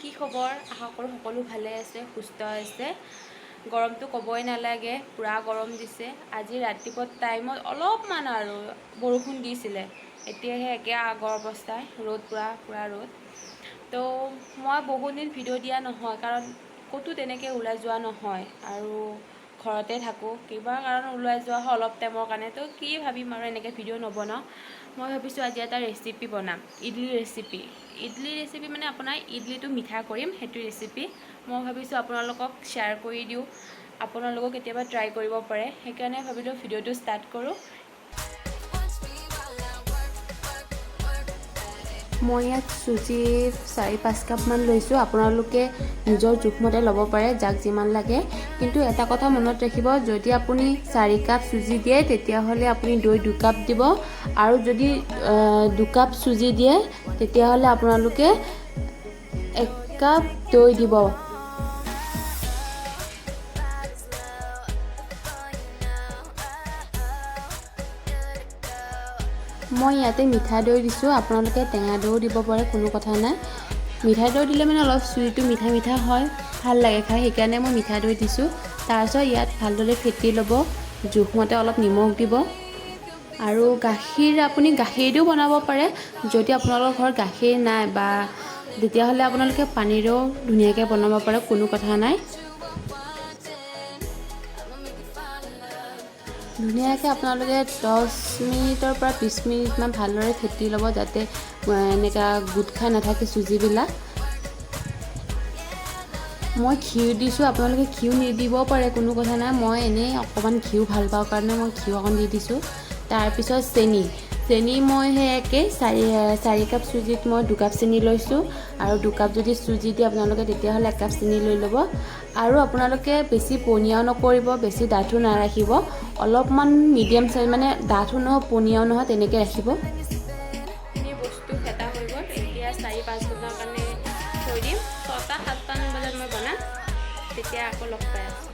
কি খবৰ? আশা কৰোঁ সকলো ভালে আছে, সুস্থ আছে। গৰমটো ক'বই নালাগে, পুৰা গৰম দিছে। আজি ৰাতিপুৱা টাইমত অলপমান আৰু বৰষুণ দিছিলে, এতিয়াহে একে আগৰ অৱস্থা, ৰ'দ পুৰা ৰ'দ। তো মই বহুত দিন ভিডিঅ' দিয়া নহয়, কাৰণ ক'তো তেনেকৈ ওলাই যোৱা নহয় আৰু ঘৰতে থাকোঁ। কিবা কাৰণ ওলাই যোৱা হয় অলপ টাইমৰ কাৰণে, তো কি ভাবিম আৰু এনেকৈ ভিডিঅ' নবনাওঁ। মই ভাবিছোঁ আজি এটা ৰেচিপি বনাম, ইডলি ৰেচিপি মানে আপোনাৰ ইডলিটো মিঠা কৰিম, সেইটো ৰেচিপি মই ভাবিছোঁ আপোনালোকক শ্বেয়াৰ কৰি দিওঁ, আপোনালোকক কেতিয়াবা ট্ৰাই কৰিব পাৰে। সেইকাৰণে ভাবিলোঁ ভিডিঅ'টো ষ্টাৰ্ট কৰোঁ। মই ইয়াত চুজি 4-5 কাপমান লৈছোঁ। আপোনালোকে নিজৰ জোখমতে ল'ব পাৰে, যাক যিমান লাগে। কিন্তু এটা কথা মনত ৰাখিব, যদি আপুনি 4 কাপ চুজি দিয়ে তেতিয়াহ'লে আপুনি দৈ 2 কাপ দিব, আৰু যদি 2 কাপ চুজি দিয়ে তেতিয়াহ'লে আপোনালোকে 1 কাপ দৈ দিব। মই ইয়াতে মিঠা দৈ দিছোঁ, আপোনালোকে টেঙা দৈও দিব পাৰে, কোনো কথা নাই। মিঠা দৈ দিলে মানে অলপ চুজিটো মিঠা মিঠা হয়, ভাল লাগে খাই, সেইকাৰণে মই মিঠা দৈ দিছোঁ। তাৰপিছত ইয়াত ভালদৰে ফেটি ল'ব, জোখমতে অলপ নিমখ দিব, আৰু গাখীৰ আপুনি গাখীৰ দিও বনাব পাৰে। যদি আপোনালোকৰ ঘৰত গাখীৰ নাই বা তেতিয়াহ'লে আপোনালোকে পানীৰেও ধুনীয়াকৈ বনাব পাৰে, কোনো কথা নাই। ধুনীয়াকৈ আপোনালোকে 10 মিনিটৰ পৰা 20 মিনিটমান ভালদৰে ফেটি ল'ব, যাতে এনেকুৱা গোট খাই নাথাকে চুজিবিলাক। মই ঘিউ দিছোঁ, আপোনালোকে ঘিউ নিদিব পাৰে, কোনো কথা নাই। মই এনেই অকণমান ঘিউ ভাল পাওঁ কাৰণে মই ঘিউ অকণ দি দিছোঁ। তাৰপিছত চেনি মই সেই একেই 4 কাপ চুজিত মই 2 কাপ চেনি লৈছোঁ, আৰু 2 কাপ যদি চুজি দিয়ে আপোনালোকে তেতিয়াহ'লে 1 কাপ চেনি লৈ ল'ব। আৰু আপোনালোকে বেছি পনীয়াও নকৰিব, বেছি ডাঠো নাৰাখিব, অলপমান মিডিয়াম চাইজ, মানে ডাঠো নহয় পনীয়াও নহয়, তেনেকৈ ৰাখিব। এইখিনি বস্তু ফেটা হৈ গ'ল, এতিয়া 4-5 বজাৰ কাৰণে থৈ দিম। 6-7মান বজাত মই বনাম, তেতিয়া আকৌ লগ পাই আছোঁ।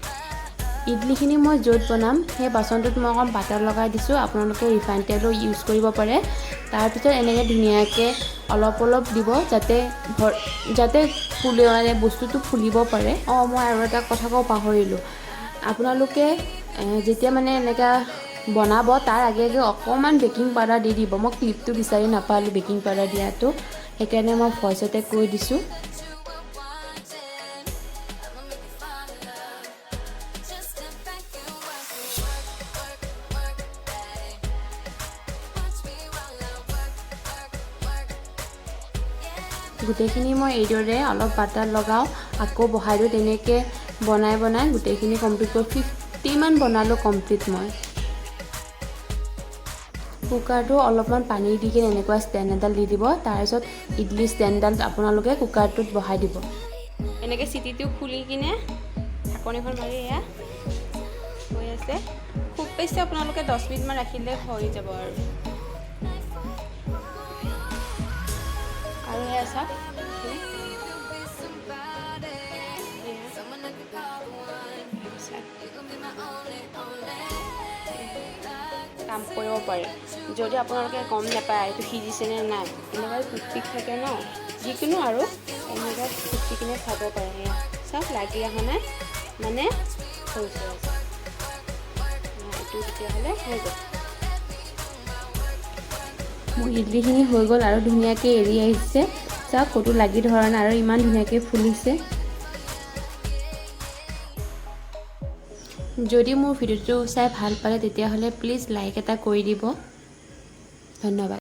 ইডলিখিনি মই য'ত বনাম সেই বাচনটোত মই অকণ বাটাৰ লগাই দিছোঁ, আপোনালোকে ৰিফাইন তেলো ইউজ কৰিব পাৰে। তাৰপিছত এনেকৈ ধুনীয়াকৈ অলপ দিব, যাতে মানে বস্তুটো ফুলিব পাৰে। মই আৰু এটা কথা ক'ব পাহৰিলোঁ, আপোনালোকে যেতিয়া মানে এনেকুৱা বনাব তাৰ আগে অকণমান বেকিং পাউডাৰ দি দিব। মই ক্লিপটো বিচাৰি নাপালোঁ বেকিং পাউডাৰ দিয়াটো, সেইকাৰণে মই ভইচতে কৈ দিছোঁ। গোটেইখিনি মই এইদৰে অলপ বাটাৰ লগাওঁ, আকৌ বহাই দিওঁ, তেনেকৈ বনাই গোটেইখিনি কমপ্লিট কৰি 50মান বনালোঁ কমপ্লিট মই। কুকাৰটো অলপমান পানী দি কিনে এনেকুৱা ষ্টেণ্ড এডাল দি দিব, তাৰপিছত ইডলি ষ্টেণ্ডডাল আপোনালোকে কুকাৰটোত বহাই দিব। এনেকৈ চিটিটো খুলি কিনে ঢাকনিখন মাৰি এয়া হৈ আছে। খুব বেছি আপোনালোকে 10 মিনিটমান ৰাখিলে হৈ যাব আৰু এয়া চাওক, কাম কৰিব পাৰে। যদি আপোনালোকে গম নাপায় এইটো সিজিছেনে নাই, এনেকুৱা টুথপিক থাকে ন, যিকোনো আৰু এনেকুৱা টুথপিক কিনে খাব পাৰে। এয়া চাওক, লাগি অহা নাই, মানে হৈছে এইটো, তেতিয়াহ'লে হৈ গ'ল। মোৰ ইডলিখিনি হৈ গ'ল আৰু ধুনীয়াকৈ এৰি আহিছে, চাওক ক'তো লাগি ধৰা নাই, আৰু ইমান ধুনীয়াকৈ ফুলিছে। যদি মোৰ ভিডিঅ'টো চাই ভাল পালে তেতিয়াহ'লে প্লিজ লাইক এটা কৰি দিব, ধন্যবাদ।